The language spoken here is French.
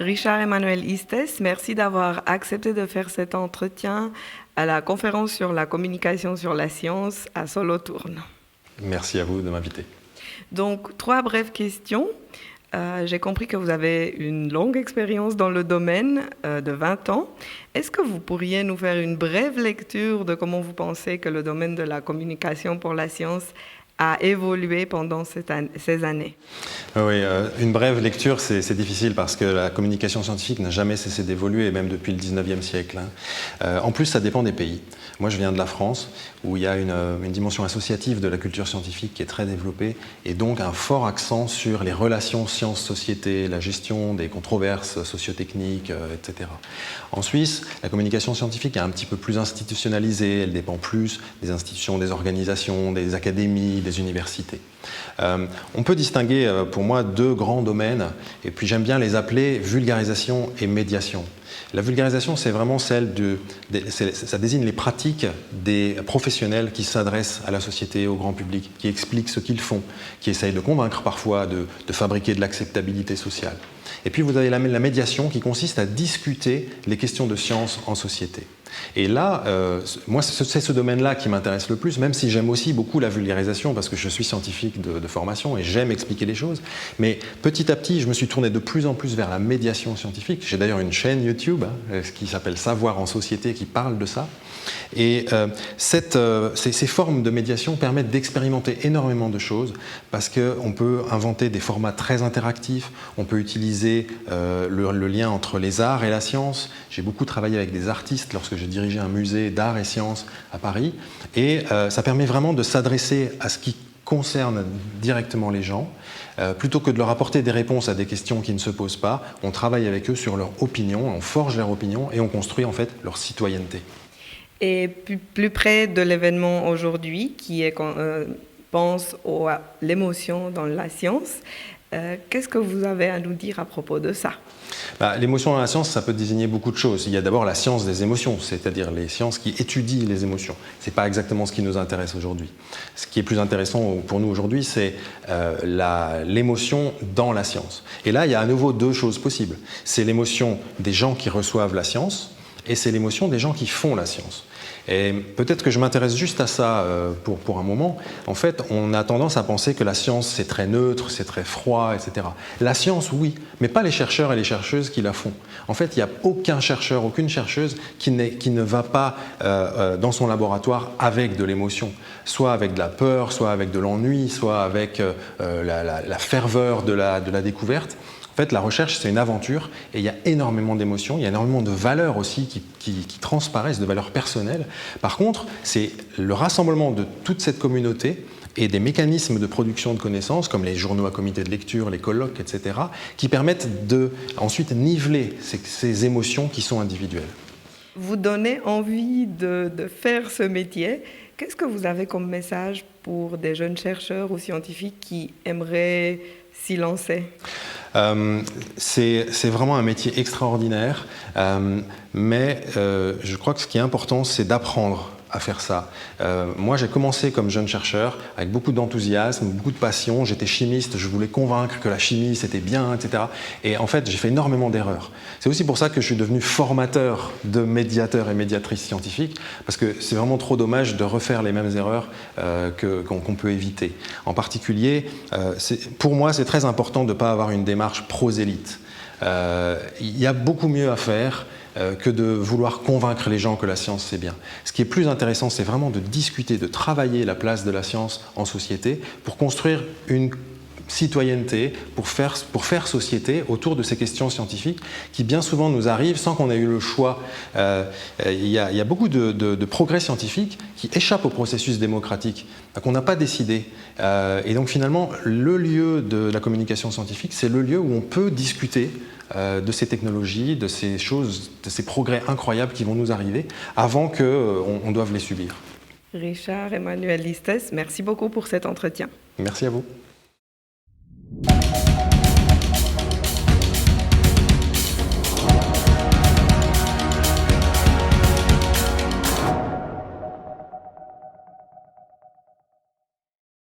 Richard Emmanuel Istes, merci d'avoir accepté de faire cet entretien à la conférence sur la communication sur la science à Solothurn. Merci à vous de m'inviter. Donc, 3 brèves questions. J'ai compris que vous avez une longue expérience dans le domaine de 20 ans. Est-ce que vous pourriez nous faire une brève lecture de comment vous pensez que le domaine de la communication pour la science a évolué pendant ces années? Oui, une brève lecture, c'est difficile parce que la communication scientifique n'a jamais cessé d'évoluer, même depuis le 19e siècle. En plus, ça dépend des pays. Moi, je viens de la France, où il y a une dimension associative de la culture scientifique qui est très développée, et donc un fort accent sur les relations science-société, la gestion des controverses sociotechniques, etc. En Suisse, la communication scientifique est un petit peu plus institutionnalisée, elle dépend plus des institutions, des organisations, des académies, des universités. On peut distinguer pour moi 2 grands domaines, et puis j'aime bien les appeler vulgarisation et médiation. La vulgarisation, c'est vraiment ça désigne les pratiques des professionnels qui s'adressent à la société, au grand public, qui expliquent ce qu'ils font, qui essayent de convaincre parfois, de fabriquer de l'acceptabilité sociale. Et puis vous avez la médiation qui consiste à discuter les questions de science en société. Et là, moi, c'est ce domaine-là qui m'intéresse le plus, même si j'aime aussi beaucoup la vulgarisation, parce que je suis scientifique de formation et j'aime expliquer les choses. Mais petit à petit, je me suis tourné de plus en plus vers la médiation scientifique. J'ai d'ailleurs une chaîne YouTube qui s'appelle Savoir en société, qui parle de ça. Et ces formes de médiation permettent d'expérimenter énormément de choses, parce qu'on peut inventer des formats très interactifs, on peut utiliser le lien entre les arts et la science. J'ai beaucoup travaillé avec des artistes lorsque j'ai dirigé un musée d'art et sciences à Paris, et ça permet vraiment de s'adresser à ce qui concerne directement les gens, plutôt que de leur apporter des réponses à des questions qui ne se posent pas. On travaille avec eux sur leur opinion, on forge leur opinion et on construit en fait leur citoyenneté. Et plus près de l'événement aujourd'hui, qui est pense à l'émotion dans la science, qu'est-ce que vous avez à nous dire à propos de ça? L'émotion dans la science, ça peut désigner beaucoup de choses. Il y a d'abord la science des émotions, c'est-à-dire les sciences qui étudient les émotions. Ce n'est pas exactement ce qui nous intéresse aujourd'hui. Ce qui est plus intéressant pour nous aujourd'hui, c'est l'émotion dans la science. Et là, il y a à nouveau 2 choses possibles. C'est l'émotion des gens qui reçoivent la science, et c'est l'émotion des gens qui font la science. Et peut-être que je m'intéresse juste à ça pour un moment. En fait, on a tendance à penser que la science, c'est très neutre, c'est très froid, etc. La science, oui, mais pas les chercheurs et les chercheuses qui la font. En fait, il n'y a aucun chercheur, aucune chercheuse qui ne va pas dans son laboratoire avec de l'émotion. Soit avec de la peur, soit avec de l'ennui, soit avec la ferveur de la découverte. En fait, la recherche, c'est une aventure et il y a énormément d'émotions, il y a énormément de valeurs aussi qui transparaissent, de valeurs personnelles. Par contre, c'est le rassemblement de toute cette communauté et des mécanismes de production de connaissances, comme les journaux à comité de lecture, les colloques, etc., qui permettent de ensuite niveler ces émotions qui sont individuelles. Vous donnez envie de faire ce métier. Qu'est-ce que vous avez comme message pour des jeunes chercheurs ou scientifiques qui aimeraient s'y lancer? C'est vraiment un métier extraordinaire, mais je crois que ce qui est important, c'est d'apprendre à faire ça. Moi, j'ai commencé comme jeune chercheur avec beaucoup d'enthousiasme, beaucoup de passion. J'étais chimiste, je voulais convaincre que la chimie, c'était bien, etc. Et en fait, j'ai fait énormément d'erreurs. C'est aussi pour ça que je suis devenu formateur de médiateurs et médiatrices scientifiques, parce que c'est vraiment trop dommage de refaire les mêmes erreurs qu'on peut éviter. En particulier, pour moi, c'est très important de ne pas avoir une démarche prosélyte. Il y a beaucoup mieux à faire que de vouloir convaincre les gens que la science c'est bien. Ce qui est plus intéressant, c'est vraiment de discuter, de travailler la place de la science en société pour construire une citoyenneté, pour faire société autour de ces questions scientifiques qui bien souvent nous arrivent sans qu'on ait eu le choix. Il y a beaucoup de progrès scientifiques qui échappent au processus démocratique, qu'on n'a pas décidé. Et donc finalement, le lieu de la communication scientifique, c'est le lieu où on peut discuter de ces technologies, de ces choses, de ces progrès incroyables qui vont nous arriver avant qu'on doive les subir. Richard Emmanuel Istes, merci beaucoup pour cet entretien. Merci à vous.